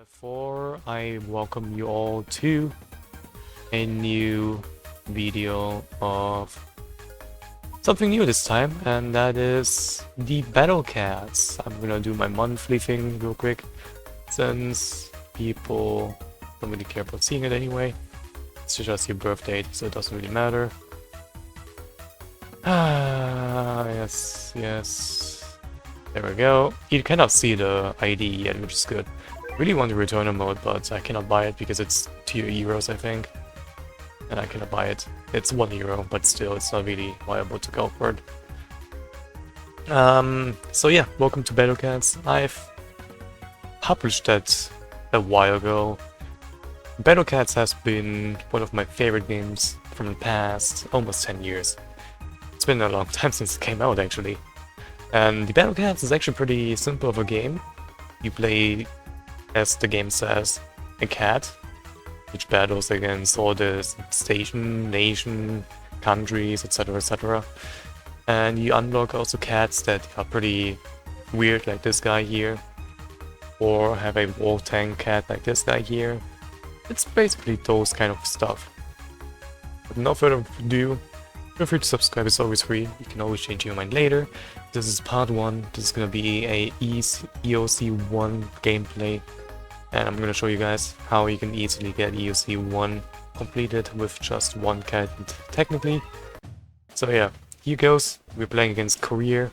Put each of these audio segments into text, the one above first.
Therefore, I welcome you all to a new video of something new this time, and that is the Battle Cats. I'm gonna do my monthly thing real quick, since people don't really care about seeing it anyway. It's just your birth date, so it doesn't really matter. Ah, yes. There we go. You cannot see the ID yet, which is good. Really want the returner mode, but I cannot buy it because it's 2 euros, I think. And I cannot buy it. It's 1 euro, but still, it's not really viable to go for it. So yeah, welcome to Battle Cats. I've published that a while ago. Battle Cats has been one of my favorite games from the past almost 10 years. It's been a long time since it came out, actually. And the Battle Cats is actually pretty simple of a game. You play, as the game says, a cat, which battles against all the station, nation, countries, etc. And you unlock also cats that are pretty weird, like this guy here, or have a war tank cat like this guy here. It's basically those kind of stuff. But no further ado, feel free to subscribe, it's always free. You can always change your mind later. This is part 1, this is gonna be a EoC 1 gameplay. And I'm gonna show you guys how you can easily get EoC 1 completed with just one cat, technically. So yeah, here goes. We're playing against Korea.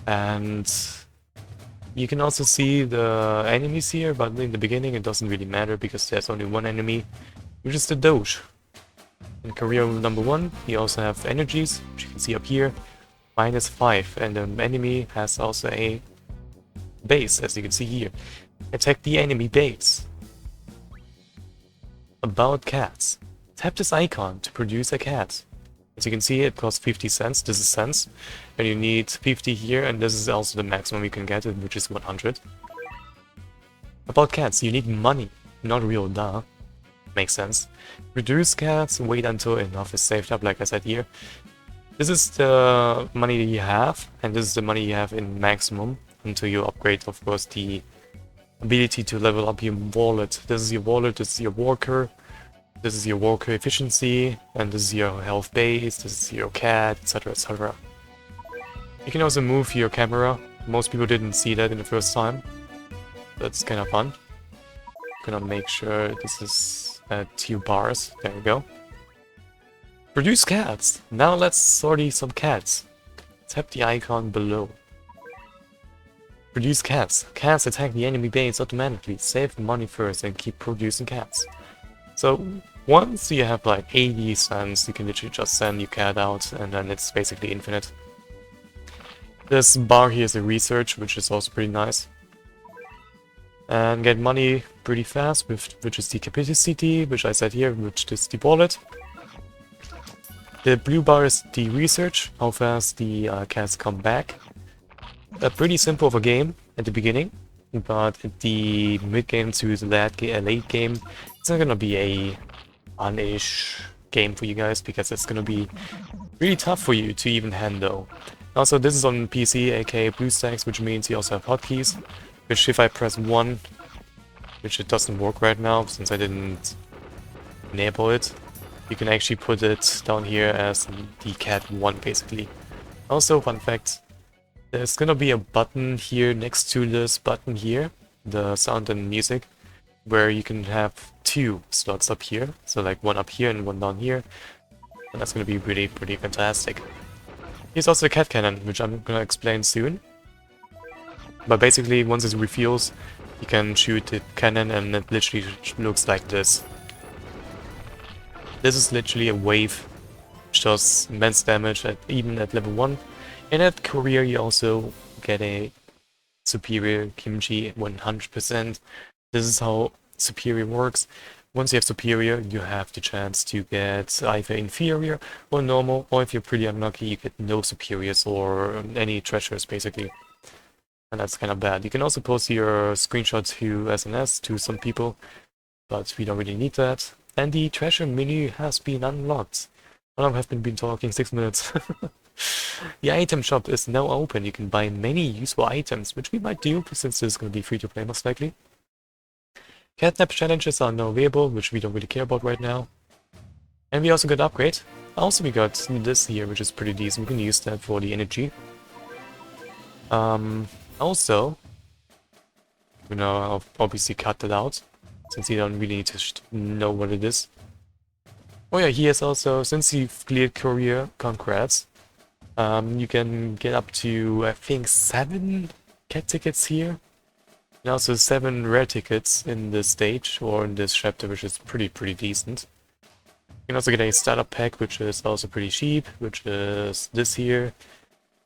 And you can also see the enemies here, but in the beginning it doesn't really matter because there's only one enemy, which is the Doge. In career number 1, you also have energies, which you can see up here, -5, and the enemy has also a base, as you can see here. Attack the enemy base. About cats. Tap this icon to produce a cat. As you can see, it costs 50 cents, this is cents, and you need 50 here, and this is also the maximum you can get, which is 100. About cats, you need money, not real, duh. Makes sense. Reduce cats, wait until enough is saved up, like I said here. This is the money you have, and this is the money you have in maximum, until you upgrade, of course, the ability to level up your wallet. This is your wallet, this is your worker, this is your worker efficiency, and this is your health base, this is your cat, etc. You can also move your camera. Most people didn't see that in the first time. That's kind of fun. Gonna make sure this is at 2 bars. There we go. Produce cats. Now let's sortie some cats. Tap the icon below. Produce cats. Cats attack the enemy base automatically. Save money first and keep producing cats. So once you have like 80 cents, you can literally just send your cat out, and then it's basically infinite. This bar here is a research, which is also pretty nice. And get money pretty fast, which is the capacity, which I said here, which is the wallet. The blue bar is the research, how fast the cats come back. A pretty simple of a game at the beginning, but at the mid-game to the late game, it's not gonna be a fun-ish game for you guys, because it's gonna be really tough for you to even handle. Also, this is on PC, aka BlueStacks, which means you also have hotkeys, which if I press 1, which it doesn't work right now since I didn't enable it, you can actually put it down here as the cat 1 basically. Also, fun fact, there's gonna be a button here next to this button here, the sound and music, where you can have 2 slots up here, so like one up here and one down here, and that's gonna be pretty fantastic. Here's also a cat cannon, which I'm gonna explain soon. But basically, once it refuels, you can shoot the cannon and it literally looks like this. This is literally a wave, which does immense damage even at level 1. And at career you also get a superior kimchi 100%. This is how superior works. Once you have superior, you have the chance to get either inferior or normal, or if you're pretty unlucky, you get no superiors or any treasures basically. And that's kind of bad. You can also post your screenshot to SNS to some people, but we don't really need that. And the treasure menu has been unlocked. How long have been talking? 6 minutes. The item shop is now open. You can buy many useful items, which we might do since this is going to be free to play most likely. Catnap challenges are now available, which we don't really care about right now. And we also got upgrade. Also we got this here, which is pretty decent. We can use that for the energy. Also, you know, I'll obviously cut that out, since you don't really need to know what it is. Oh yeah, he has also, since you've cleared Korea, congrats. You can get up to, I think, 7 cat tickets here. And also 7 rare tickets in this stage, or in this chapter, which is pretty decent. You can also get a starter pack, which is also pretty cheap, which is this here.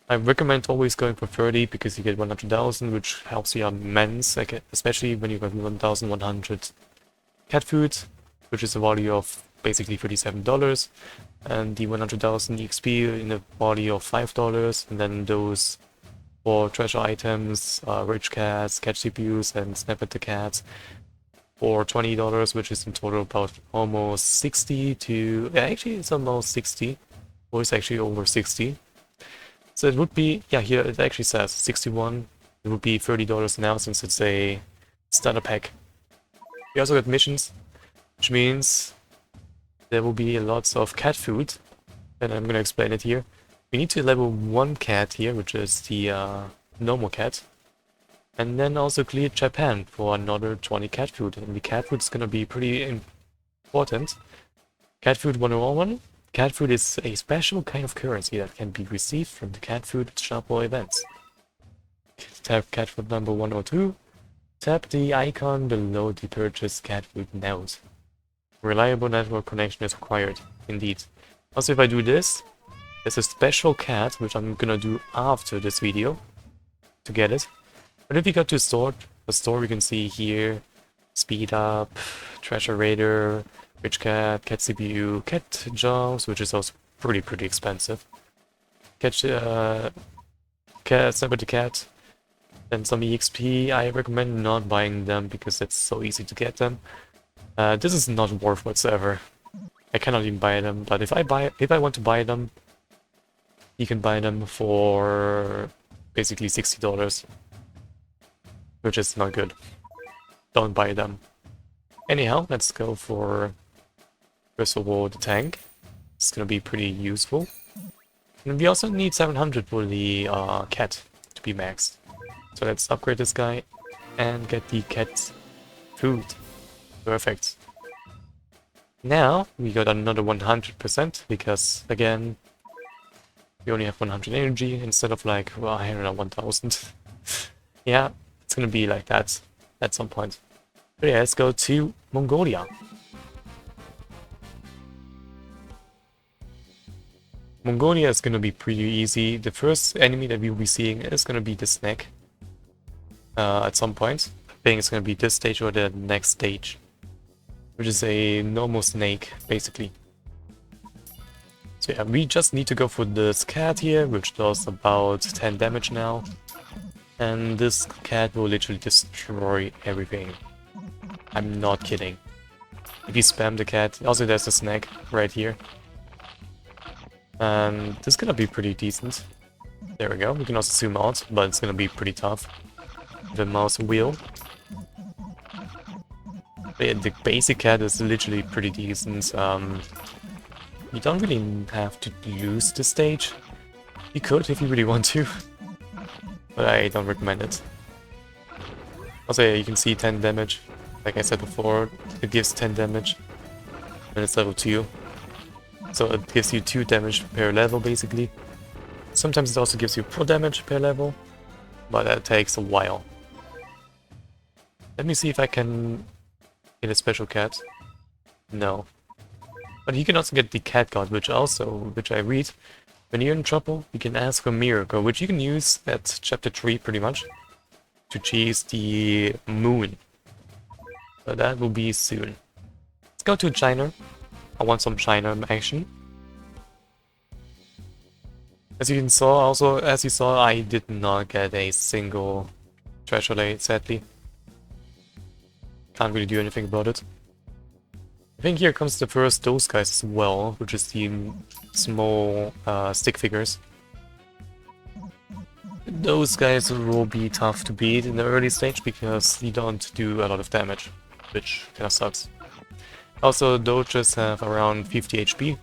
I recommend always going for 30, because you get 100,000, which helps you immense, like, especially when you got 1,100 cat food, which is a value of basically $37, and the 100,000 EXP in a value of $5, and then those for treasure items, rich cats, cat CPUs, and snap at the cats for $20, which is in total about almost 60 to... yeah, actually it's almost 60, or it's actually over 60. So it would be, yeah, here it actually says 61, it would be $30 now since it's a starter pack. We also got missions, which means there will be lots of cat food, and I'm gonna explain it here. We need to level 1 cat here, which is the normal cat. And then also clear Japan for another 20 cat food. And the cat food is gonna be pretty important. Cat food 101. Cat food is a special kind of currency that can be received from the cat food shop or events. Tap cat food number 102. Tap the icon below the purchase cat food node. Reliable network connection is required, indeed. Also, if I do this, there's a special cat, which I'm gonna do after this video to get it. But if you go to the store we can see here, speed up, treasure raider, rich cat, cat CPU, cat jobs, which is also pretty expensive. Cat, snap at the cat, and some EXP. I recommend not buying them because it's so easy to get them. This is not worth whatsoever. I cannot even buy them, but if I want to buy them, you can buy them for basically $60, which is not good. Don't buy them. Anyhow, let's go for, first of all, the tank. It's gonna be pretty useful. And we also need 700 for the cat to be maxed. So let's upgrade this guy and get the cat food. Perfect. Now we got another 100% because, again, we only have 100 energy instead of like, well, I don't know, 1000. Yeah, it's gonna be like that at some point. But yeah, let's go to Mongolia. Mongolia is gonna be pretty easy. The first enemy that we'll be seeing is gonna be the snake. At some point. I think it's gonna be this stage or the next stage. Which is a normal snake, basically. So yeah, we just need to go for this cat here, which does about 10 damage now. And this cat will literally destroy everything. I'm not kidding. If you spam the cat, also there's a snake right here. And this is gonna be pretty decent. There we go, we can also zoom out, but it's gonna be pretty tough. The mouse wheel. But yeah, the basic cat is literally pretty decent. You don't really have to use this stage. You could if you really want to, but I don't recommend it. Also, yeah, you can see 10 damage. Like I said before, it gives 10 damage when it's level 2. So it gives you 2 damage per level, basically. Sometimes it also gives you 4 damage per level, but that takes a while. Let me see if I can get a special cat. No. But you can also get the cat god, which I read, when you're in trouble, you can ask for a miracle, which you can use at chapter 3 pretty much, to chase the moon. So that will be soon. Let's go to China. I want some China action. As you saw, I did not get a single treasure late, sadly. Can't really do anything about it. I think here comes the first those guys as well, which is the small stick figures. Those guys will be tough to beat in the early stage because you don't do a lot of damage. which kinda sucks. Also, doges have around 50 HP.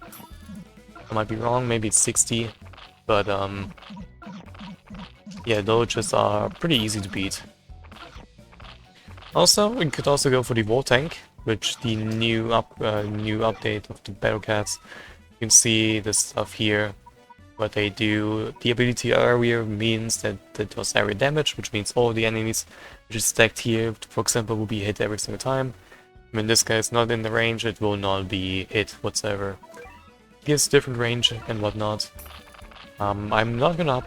I might be wrong, maybe it's 60, but yeah, doges are pretty easy to beat. Also, we could also go for the War Tank, which the new update of the Battle Cats. You can see this stuff here, what they do. The ability area means that it does area damage, which means all the enemies which is stacked here, for example, will be hit every single time. When this guy is not in the range, it will not be hit whatsoever. Gives different range and whatnot. I'm not gonna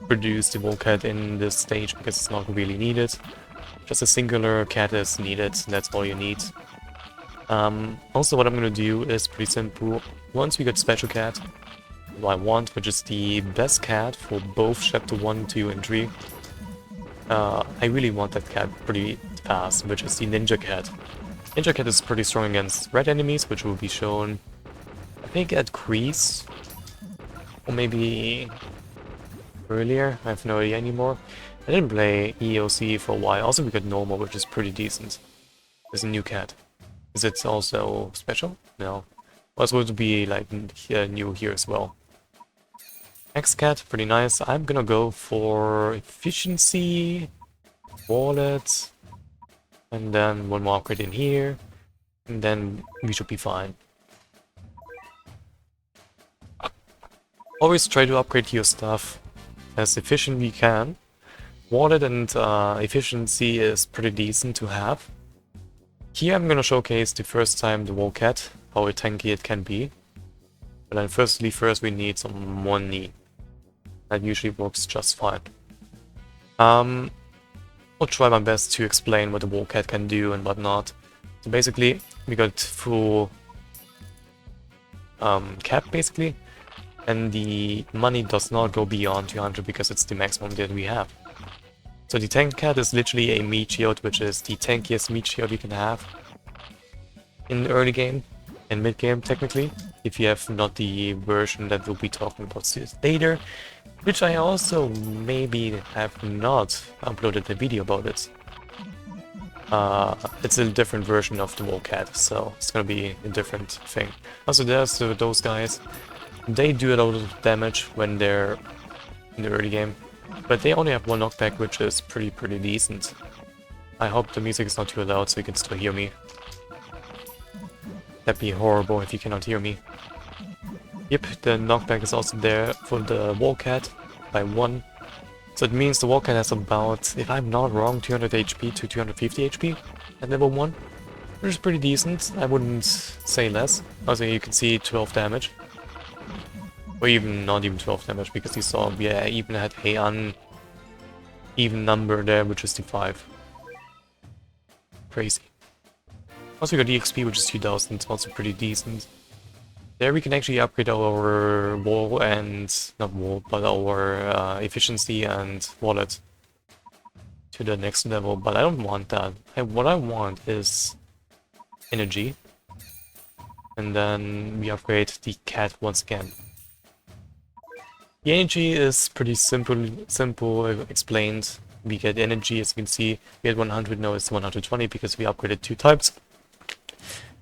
produce the wall cat in this stage because it's not really needed. Just a singular cat is needed, that's all you need. Also what I'm gonna do is pretty simple. Once we get special cat, what I want, which is the best cat for both chapter 1, 2 and 3. I really want that cat pretty fast, which is the ninja cat. Ninja cat is pretty strong against red enemies, which will be shown, I think, at Grease, or maybe earlier, I have no idea anymore. I didn't play EoC for a while. Also we got normal, which is pretty decent. There's a new cat. Is it also special? No. Also would be like new here as well. X-cat, pretty nice. I'm gonna go for efficiency, wallet, and then one more upgrade in here, and then we should be fine. Always try to upgrade your stuff as efficient you can. Wallet and efficiency is pretty decent to have. Here I'm gonna showcase the first time the wall cat, how tanky it can be. But then first we need some money. That usually works just fine. I'll try my best to explain what the wall cat can do and whatnot. So basically, we got full cap basically, and the money does not go beyond 200 because it's the maximum that we have. So the tank cat is literally a meat shield, which is the tankiest meat shield you can have in the early game and mid game technically, if you have not the version that we'll be talking about later, which I also maybe have not uploaded a video about it. It's a different version of the wall cat, so it's gonna be a different thing. Also there's those guys, they do a lot of damage when they're in the early game, but they only have one knockback, which is pretty decent. I hope the music is not too loud so you can still hear me. That'd be horrible if you cannot hear me. Yep, the knockback is also there for the wall cat by 1. So it means the wall cat has about, if I'm not wrong, 200 HP to 250 HP at level 1. Which is pretty decent, I wouldn't say less. Also you can see 12 damage. Or even not even 12 damage, because you saw we even had a uneven number there, which is the 5. Crazy. Also we got EXP, which is 2000, it's also pretty decent. There we can actually upgrade our wall and, not wall, but our efficiency and wallet to the next level, but I don't want that. What I want is energy. And then we upgrade the cat once again. The energy is pretty simple explained. We get energy, as you can see, we had 100, now it's 120 because we upgraded 2 types.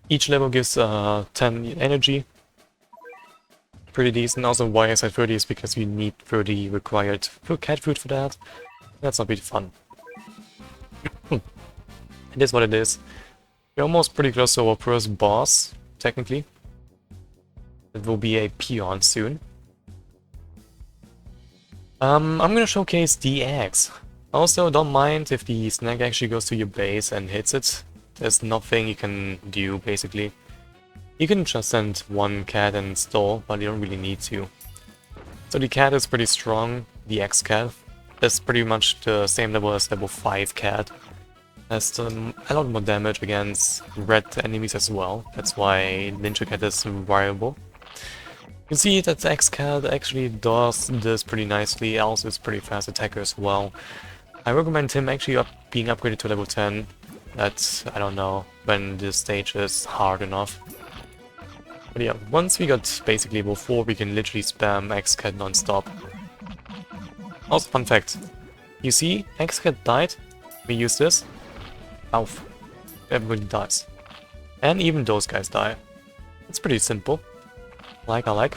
Each level gives 10 energy. Pretty decent. Also why I said 30 is because we need 30 required cat food for that. That's not pretty fun. It is what it is. We're almost pretty close to our first boss, technically. It will be a peon soon. I'm gonna showcase the axe. Also, don't mind if the snag actually goes to your base and hits it. There's nothing you can do, basically. You can just send one cat and stall, but you don't really need to. So the cat is pretty strong. The axe cat is pretty much the same level as level 5 cat. Has a lot more damage against red enemies as well. That's why Ninja Cat is viable. You can see that X-Cat actually does this pretty nicely, also is pretty fast attacker as well. I recommend him actually being upgraded to level 10. That's, I don't know, when this stage is hard enough. But yeah, once we got basically level 4, we can literally spam X-Cat non-stop. Also, fun fact, you see, X-Cat died, We use this. Ow. Everybody dies. And even those guys die. It's pretty simple. I like.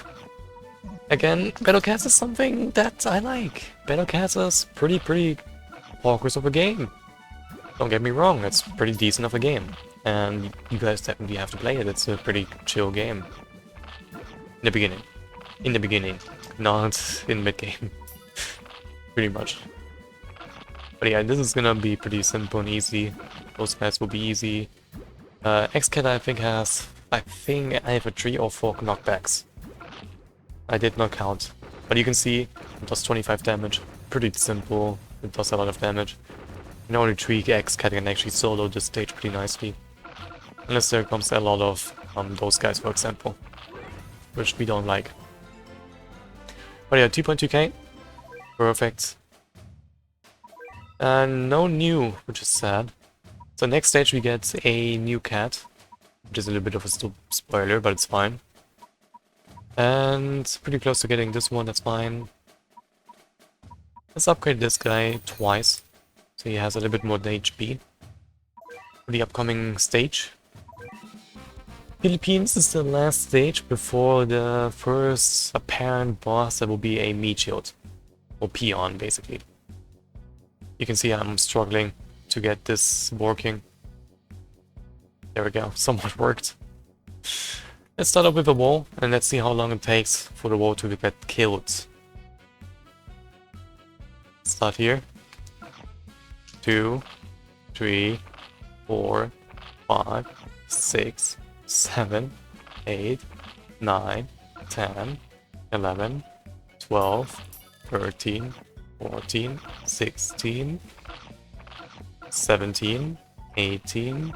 Again, Battle Cats is something that I like. Battle Cats is pretty focus of a game. Don't get me wrong, it's pretty decent of a game. And you guys definitely have to play it, it's a pretty chill game. In the beginning. In the beginning. Not in mid-game. Pretty much. But yeah, this is gonna be pretty simple and easy. Those guys will be easy. X-Cat I think I have a 3 or 4 knockbacks. I did not count. But you can see it does 25 damage. Pretty simple. It does a lot of damage. And only 3 X-Cat can actually solo this stage pretty nicely. Unless there comes a lot of those guys, for example. Which we don't like. But yeah, 2.2k. Perfect. And no new, which is sad. So next stage we get a new cat. Which is a little bit of a spoiler, but it's fine. And pretty close to getting this one, that's fine. Let's upgrade this guy twice. So he has a little bit more HP. For the upcoming stage. Philippines is the last stage before the first apparent boss that will be a meat shield. Or peon, basically. You can see I'm struggling to get this working. There we go, somewhat worked. Let's start off with a wall, and let's see how long it takes for the wall to get killed. Start here. 2, 3, 4, 5, 6, 7, 8, 9, 10, 11, 12, 13, 14, 16, 17, 18,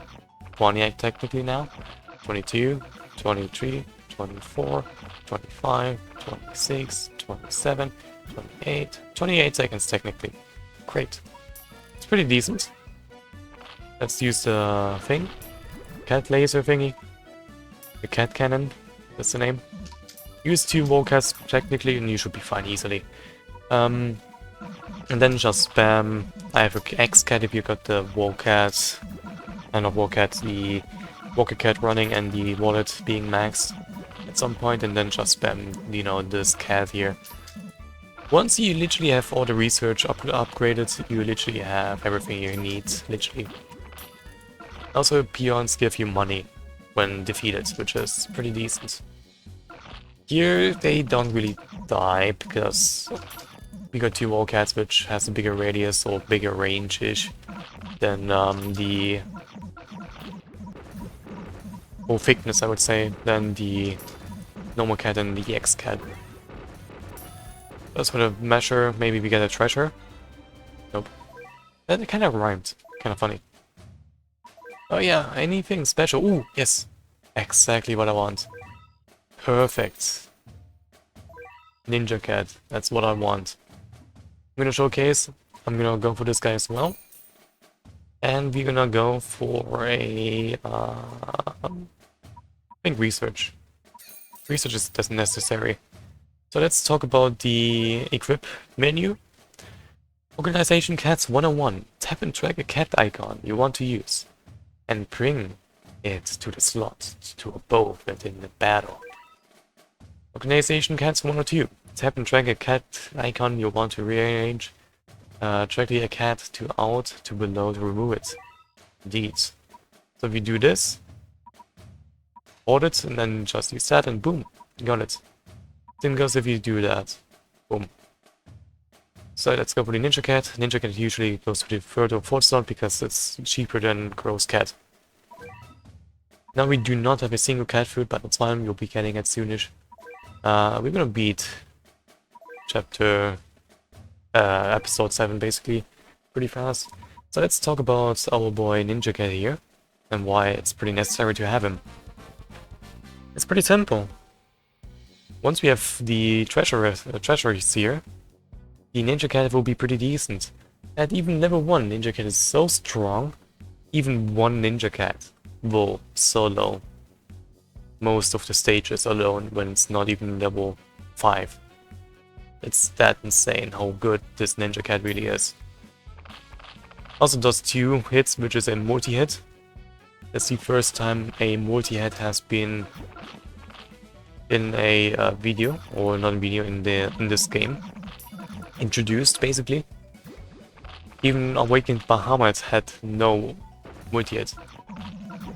28 technically now, 22, 23, 24, 25, 26, 27, 28, 28 seconds technically. Great. It's pretty decent. Let's use the thing. Cat laser thingy. The cat cannon. That's the name. Use 2 Volcats technically and you should be fine easily. And then just spam. I have an X-Cat if you got the Volcat. Not Volcat, the Walker Cat running and the wallet being maxed at some point, and then just spam, you know, this cat here. Once you literally have all the research upgraded, you literally have everything you need, literally. Also, peons give you money when defeated, which is pretty decent. Here, they don't really die, because we got 2 Wallcats, which has a bigger radius or bigger range-ish than the... or thickness, I would say, than the normal cat and the X-Cat. Let's sort of measure, maybe we get a treasure. Nope. That kind of rhymed. Kind of funny. Oh yeah, anything special? Ooh, yes. Exactly what I want. Perfect. Ninja Cat. That's what I want. I'm gonna showcase. I'm gonna go for this guy as well. And we're gonna go for a... I think research. Research is necessary. So let's talk about the equip menu. Organization Cats 101. Tap and drag a cat icon you want to use. And bring it to the slot to a bow within the battle. Organization Cats 102. Tap and drag a cat icon you want to rearrange. Drag a cat to out to below to remove it. Indeed. So if you do this, hold it and then just use that and boom, you got it. Same goes if you do that. Boom. So let's go for the Ninja Cat. Ninja Cat usually goes to the third or fourth slot because it's cheaper than Gross Cat. Now we do not have a single cat food, but that's fine, we'll be getting it soonish. We're gonna beat chapter... episode 7 basically, pretty fast. So let's talk about our boy Ninja Cat here, and why it's pretty necessary to have him. It's pretty simple. Once we have the treasuries here, the Ninja Cat will be pretty decent. At even level 1, Ninja Cat is so strong, even one Ninja Cat will solo most of the stages alone when it's not even level 5. It's that insane how good this Ninja Cat really is. Also does 2 hits, which is a multi-hit. That's the first time a multi-hit has been in a video, or not a video, in this game. Introduced, basically. Even Awakened Bahamut had no multi-hit.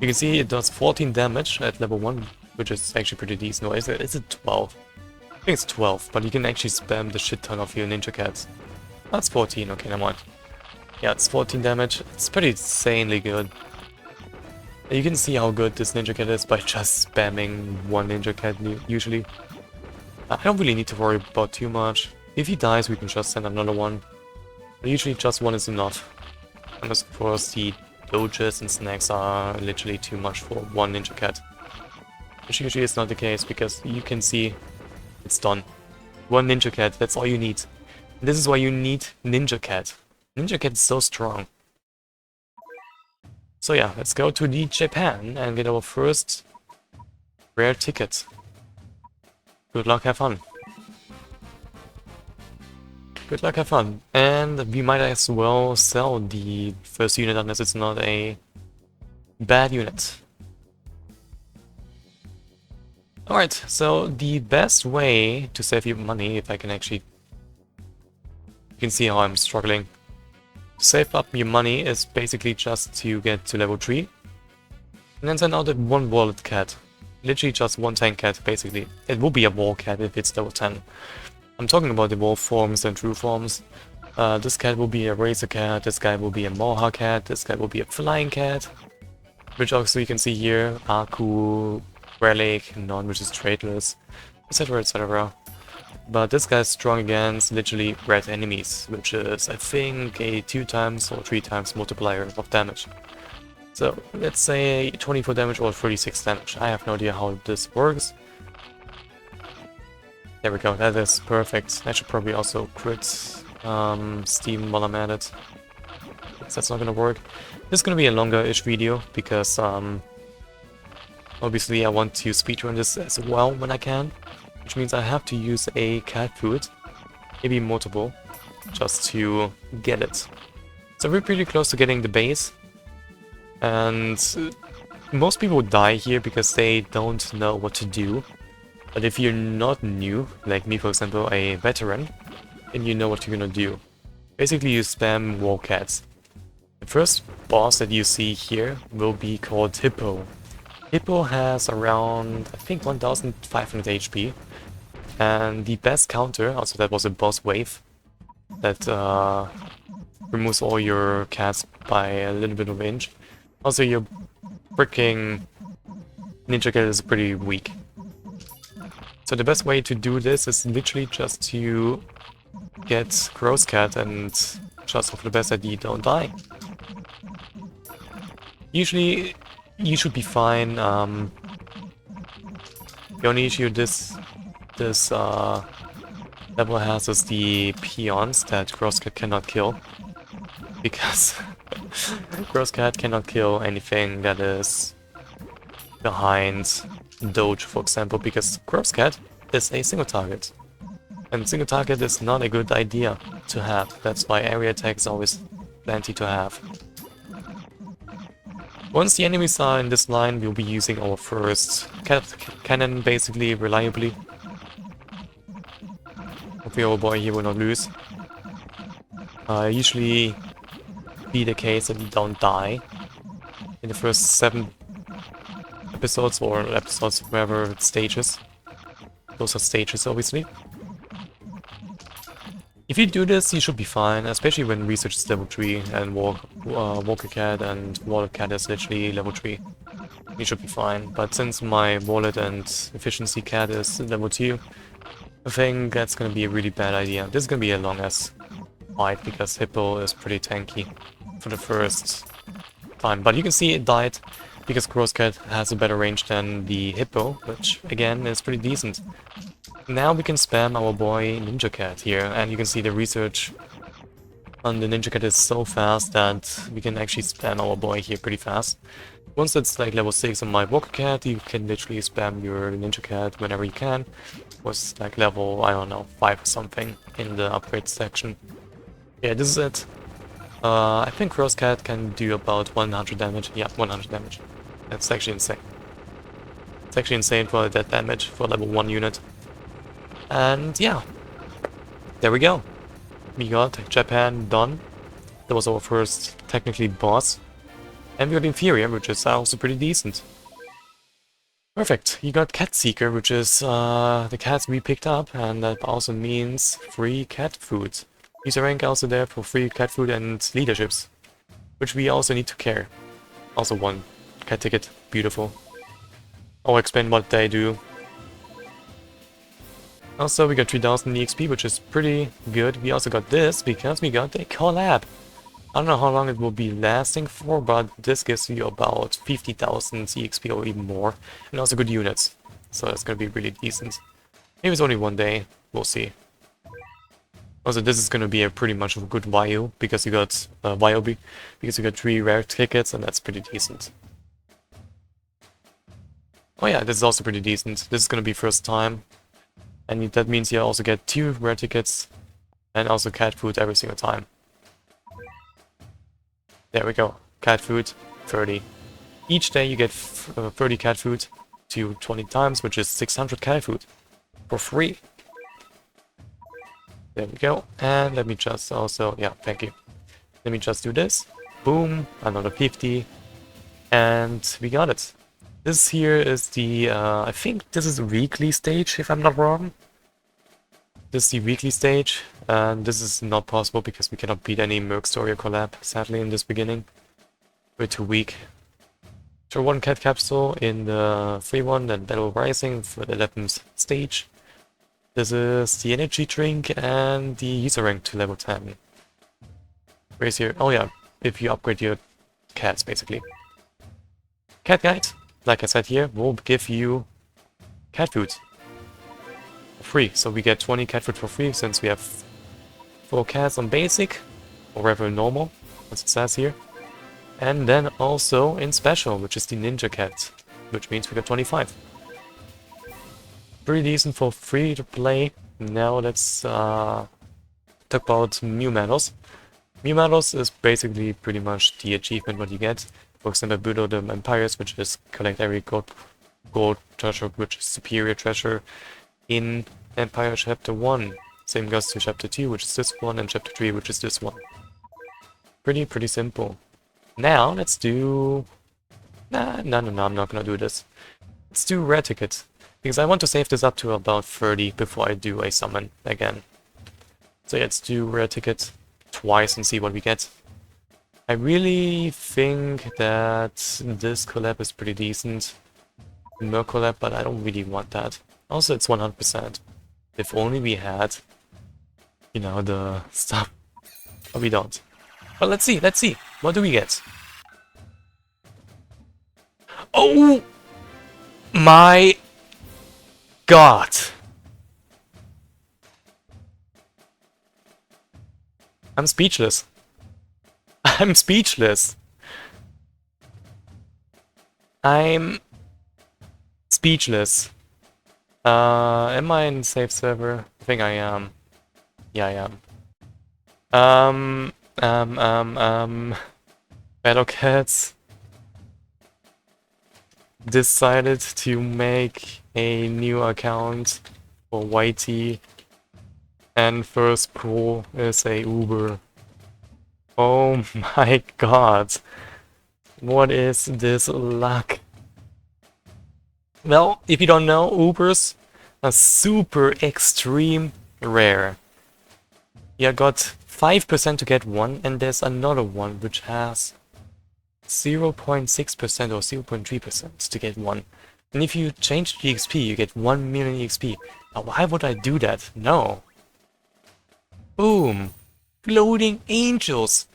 You can see it does 14 damage at level 1, which is actually pretty decent. Or is it 12? I think it's 12, but you can actually spam the shit ton of your Ninja Cats. That's 14, okay, never mind. Yeah, it's 14 damage. It's pretty insanely good. You can see how good this Ninja Cat is by just spamming one Ninja Cat usually. I don't really need to worry about too much. If he dies, we can just send another one. But usually just one is enough. Unless of course the doges and snacks are literally too much for one Ninja Cat. Which usually is not the case, because you can see it's done. One Ninja Cat, that's all you need. This is why you need Ninja Cat. Ninja Cat is so strong. So yeah, let's go to the Japan and get our first rare ticket. Good luck, have fun. Good luck, have fun. And we might as well sell the first unit unless it's not a bad unit. Alright, so the best way to save your money, if I can actually... You can see how I'm struggling. To save up your money is basically just to get to level 3. And then send out a 1 wallet cat. Literally just 1 tank cat, basically. It will be a wall cat if it's level 10. I'm talking about the wolf forms and true forms. This cat will be a razor cat, this guy will be a moha cat, this guy will be a flying cat. Which also you can see here, Aku, Relic, Non, which is traitorless, etc, etc. But this guy's strong against literally red enemies, which is, I think, a 2 times or 3 times multiplier of damage. So, let's say 24 damage or 36 damage. I have no idea how this works. There we go, that is perfect. I should probably also crit Steam while I'm at it. That's not gonna work. This is gonna be a longer-ish video, because obviously I want to speedrun this as well when I can. Which means I have to use a cat food, maybe multiple, just to get it. So we're pretty close to getting the base. And most people die here because they don't know what to do. But if you're not new, like me for example, a veteran, then you know what you're gonna do. Basically you spam wall cats. The first boss that you see here will be called Hippo. Hippo has around, I think, 1500 HP. And the best counter, also that was a boss wave, that removes all your cats by a little bit of inch. Also your freaking Ninja Cat is pretty weak. So the best way to do this is literally just to get Gross Cat and just hope for the best that you don't die. Usually you should be fine. The only issue this level has is the peons that Gross Cat cannot kill. Because Gross Cat cannot kill anything that is behind Doge, for example, because Gross Cat is a single target. And single target is not a good idea to have. That's why area attack is always plenty to have. Once the enemies are in this line, we'll be using our first cannon, basically, reliably. Hopefully our boy here will not lose. Usually be the case that you don't die in the first 7 episodes, or episodes wherever it stages. Those are stages, obviously. If you do this, you should be fine, especially when research is level 3 and Walker Cat and Wallet Cat is literally level 3. You should be fine, but since my Wallet and Efficiency Cat is level 2, I think that's gonna be a really bad idea. This is gonna be a long-ass fight, because Hippo is pretty tanky for the first time. But you can see it died, because Gross Cat has a better range than the Hippo, which again is pretty decent. Now we can spam our boy Ninja Cat here, and you can see the research on the Ninja Cat is so fast that we can actually spam our boy here pretty fast. Once it's like level 6 on my Walker Cat, you can literally spam your Ninja Cat whenever you can. It was like level, I don't know, 5 or something in the upgrade section. Yeah, this is it. I think Cross Cat can do about 100 damage. Yeah, 100 damage. That's actually insane. It's actually insane for that damage for level 1 unit. And yeah, there we go. We got Japan done. That was our first technically boss. And we got Inferior, which is also pretty decent. Perfect. You got Cat Seeker, which is the cats we picked up, and that also means free cat food. User rank also there for free cat food and leaderships, which we also need to care. Also one cat ticket. Beautiful. I'll explain what they do. Also, we got 3000 EXP, which is pretty good. We also got this because we got a collab. I don't know how long it will be lasting for, but this gives you about 50,000 EXP or even more. And also good units. So that's gonna be really decent. Maybe it's only one day. We'll see. Also, this is gonna be a pretty much a good YO because you got YOB, because you got 3 rare tickets, and that's pretty decent. Oh yeah, this is also pretty decent. This is gonna be first time. And that means you also get 2 rare tickets and also cat food every single time. There we go. Cat food, 30. Each day you get 30 cat food to 20 times, which is 600 cat food for free. There we go. And let me just also, yeah, thank you. Let me just do this. Boom, another 50. And we got it. This here is the, I think this is the weekly stage, if I'm not wrong. This is the weekly stage, and this is not possible because we cannot beat any Merc Story collab, sadly, in this beginning. We're too weak. So 1 cat capsule in the free one, then Battle Rising for the 11th stage. This is the energy drink and the user rank to level 10. Where's here? Oh yeah, if you upgrade your cats, basically. Cat guide, like I said here, will give you cat food. Free, so we get 20 cat food for free since we have 4 cats on basic or rather normal, as it says here, and then also in special, which is the ninja cat, which means we got 25. Pretty decent for free to play. Now let's talk about Mew Medals. Mew Medals is basically pretty much the achievement what you get. For example, Budo the Empires, which is collect every gold treasure, which is superior treasure in Empire Chapter 1. Same goes to Chapter 2, which is this one, and Chapter 3, which is this one. Pretty simple. Now, let's do... No, I'm not gonna do this. Let's do rare tickets, because I want to save this up to about 30 before I do a summon again. So yeah, let's do rare ticket twice and see what we get. I really think that this collab is pretty decent. Merc collab, but I don't really want that. Also, it's 100%. If only we had, you know, the stuff. But we don't. But let's see. What do we get? Oh my god. I'm speechless. I'm speechless. I'm speechless. Am I in safe server? I think I am. Yeah, I am. Battle Cats decided to make a new account for YT, and first pull is a Uber. Oh my god. What is this luck? Well, if you don't know, Ubers are super extreme rare. You got 5% to get one, and there's another one which has 0.6% or 0.3% to get one. And if you change the XP, you get 1 million XP. Now, why would I do that? No. Boom. Floating angels.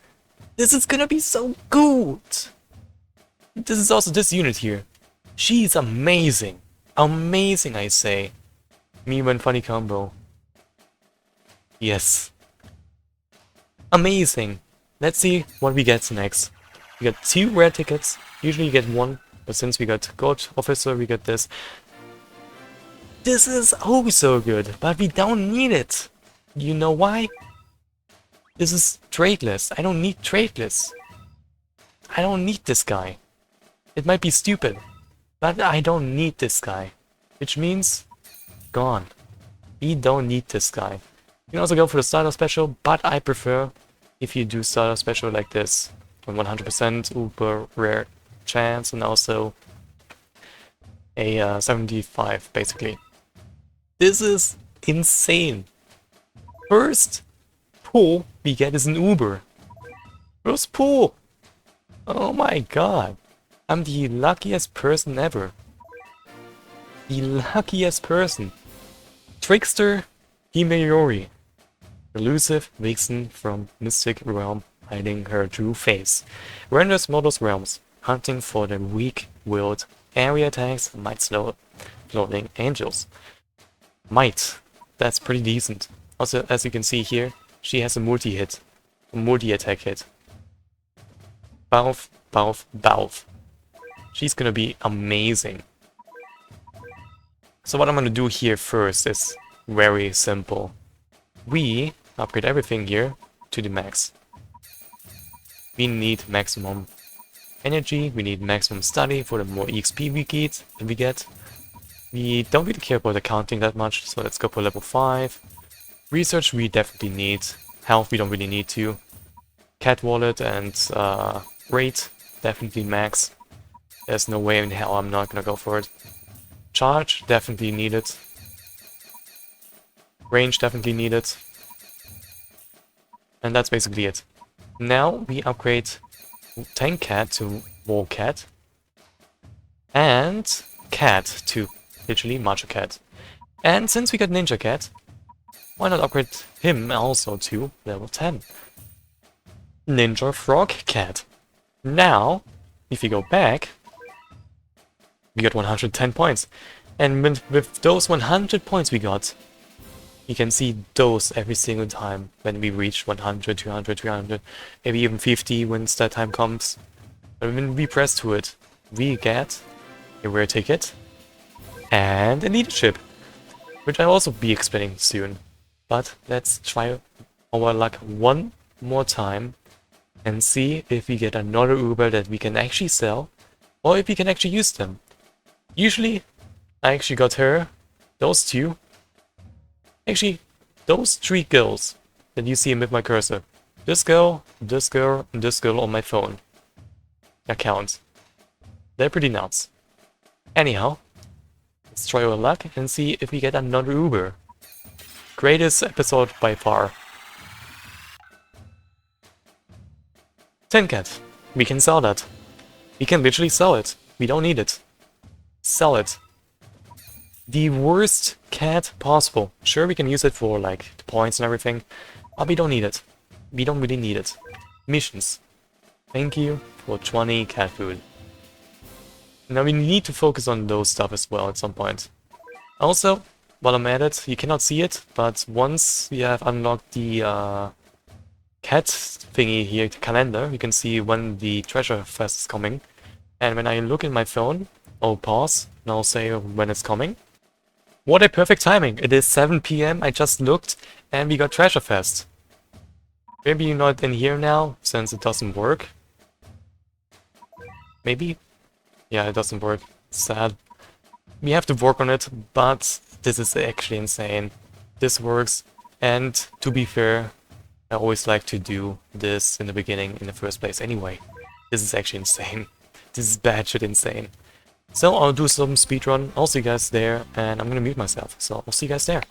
This is gonna be so good. This is also this unit here. She's amazing. Amazing, I say. Me when funny combo. Yes. Amazing. Let's see what we get next. We got 2 rare tickets. Usually you get 1, but since we got God Officer, we get this. This is oh so good, but we don't need it. You know why? This is tradeless. I don't need tradeless. I don't need this guy. It might be stupid, but I don't need this guy. Which means, gone. We don't need this guy. You can also go for the starter special, but I prefer if you do starter special like this. 100% uber rare chance and also a 75 basically. This is insane. First pull we get is an Uber. First pull! Oh my god. I'm the luckiest person ever. The luckiest person. Trickster Himeyori. Elusive vixen from Mystic Realm hiding her true face. Renders models realms, hunting for the weak-willed. Area attacks might slow floating angels. Might. That's pretty decent. Also, as you can see here, she has a multi-hit. A multi-attack hit. Balf, Balf, Balf. She's gonna be amazing. So what I'm gonna do here first is very simple. We upgrade everything here to the max. We need maximum energy, we need maximum study for the more EXP we get. We don't really care about accounting that much, so let's go for level 5. Research we definitely need. Health we don't really need to. Cat wallet and rate definitely max. There's no way in hell I'm not gonna go for it. Charge definitely needed. Range definitely needed. And that's basically it. Now we upgrade Tank Cat to War Cat. And Cat to literally Macho Cat. And since we got Ninja Cat, why not upgrade him also to level 10? Ninja Frog Cat. Now, if you go back, we got 110 points. And with those 100 points we got, you can see those every single time when we reach 100, 200, 300, maybe even 50 when that time comes. But when we press to it, we get a rare ticket and a leadership, which I'll also be explaining soon. But let's try our luck one more time and see if we get another Uber that we can actually sell, or if we can actually use them. Usually, I actually got her, those two, actually, those 3 girls that you see with my cursor. This girl, and this girl on my phone account. They're pretty nuts. Anyhow, let's try our luck and see if we get another Uber. Greatest episode by far. Tin Cat. We can sell that. We can literally sell it. We don't need it. Sell it. The worst cat possible. Sure, we can use it for like the points and everything, but we don't need it. We don't really need it. Missions. Thank you for 20 cat food. Now we need to focus on those stuff as well at some point. Also, while I'm at it, you cannot see it, but once we have unlocked the cat thingy here, the calendar, you can see when the treasure fest is coming. And when I look in my phone, I'll pause and I'll say when it's coming. What a perfect timing! It is 7 PM, I just looked, and we got Treasure Fest. Maybe you're not in here now, since it doesn't work. Maybe? Yeah, it doesn't work. Sad. We have to work on it, but this is actually insane. This works, and to be fair, I always like to do this in the beginning in the first place anyway. This is actually insane. This is batshit insane. So I'll do some speedrun, I'll see you guys there, and I'm gonna mute myself, so I'll see you guys there.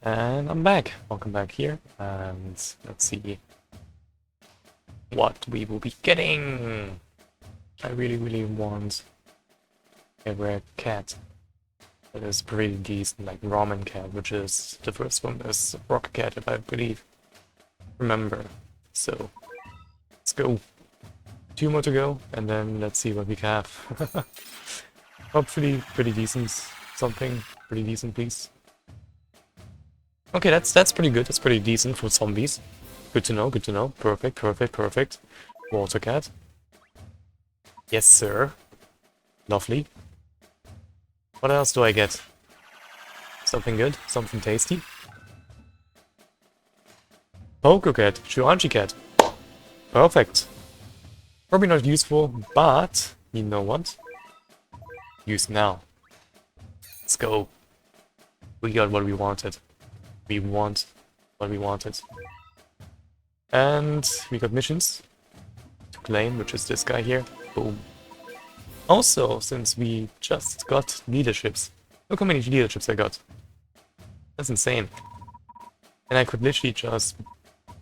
And I'm back. Welcome back here. And let's see what we will be getting. I really want a rare cat that is pretty decent, like ramen cat, which is the first one. Is rock cat, if I believe. Remember. So let's go. 2 more to go, and then let's see what we have. Hopefully pretty decent. Something pretty decent, please. Okay, that's pretty good. That's pretty decent for zombies. Good to know, good to know. Perfect, perfect, perfect. Water cat. Yes, sir. Lovely. What else do I get? Something good? Something tasty? Poker cat. Shuanchi cat. Perfect. Probably not useful, but you know what? Use now. Let's go. We got what we wanted. We want what we wanted. And we got missions to claim, which is this guy here. Boom. Also, since we just got leaderships, look how many leaderships I got. That's insane. And I could literally just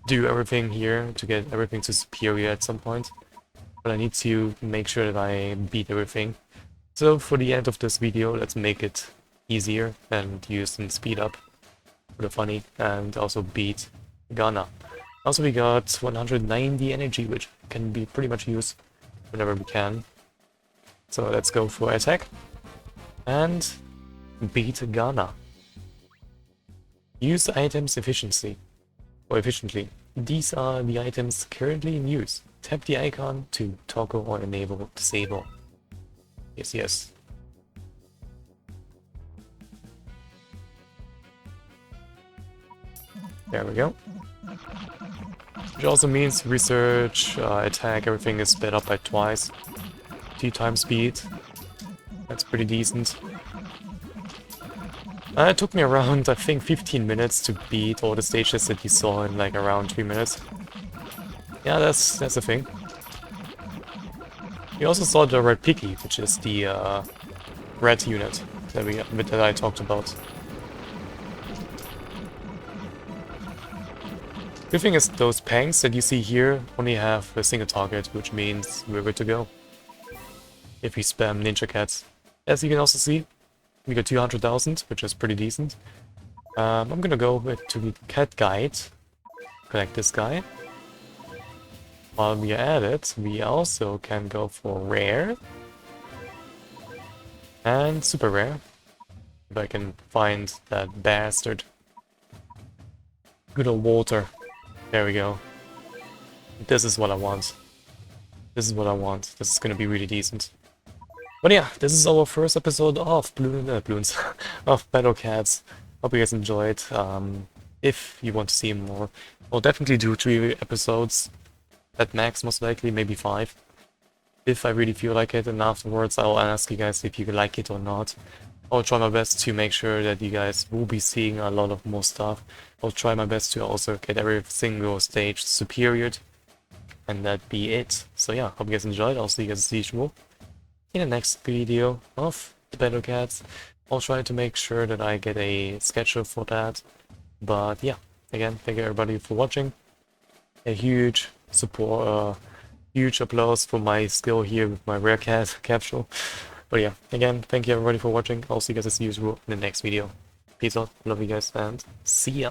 do everything here to get everything to superior at some point. But I need to make sure that I beat everything. So for the end of this video, let's make it easier and use some speed up for the funny, and also beat Ghana. Also we got 190 energy, which can be pretty much used whenever we can. So let's go for attack and beat Ghana. Use items efficiently. These are the items currently in use. Tap the icon to toggle or enable disable. Yes, yes. There we go. Which also means research, attack, everything is sped up by twice. 2 times speed. That's pretty decent. It took me around, I think, 15 minutes to beat all the stages that you saw in like around 3 minutes. Yeah, that's the thing. We also saw the Red Piggy, which is the red unit that I talked about. Good thing is those pangs that you see here only have a single target, which means we're good to go. If we spam Ninja Cats. As you can also see, we got 200,000, which is pretty decent. I'm gonna go to the cat guide, collect this guy. While we are at it, we also can go for rare and super rare. If I can find that bastard. Good old water. There we go. This is what I want. This is what I want. This is gonna be really decent. But yeah, this is our first episode of Bloons of Battle Cats. Hope you guys enjoyed. If you want to see more, I'll definitely do 3 episodes. At max, most likely, maybe 5. If I really feel like it, and afterwards I'll ask you guys if you like it or not. I'll try my best to make sure that you guys will be seeing a lot of more stuff. I'll try my best to also get every single stage superior. And that be it. So yeah, hope you guys enjoyed. I'll see you guys as usual in the next video of the Battle Cats. I'll try to make sure that I get a schedule for that. But yeah, again, thank you everybody for watching. A huge support, huge applause for my skill here with my rare cat capsule. But yeah, again, thank you everybody for watching. I'll see you guys as usual in the next video. Peace out, love you guys, and see ya!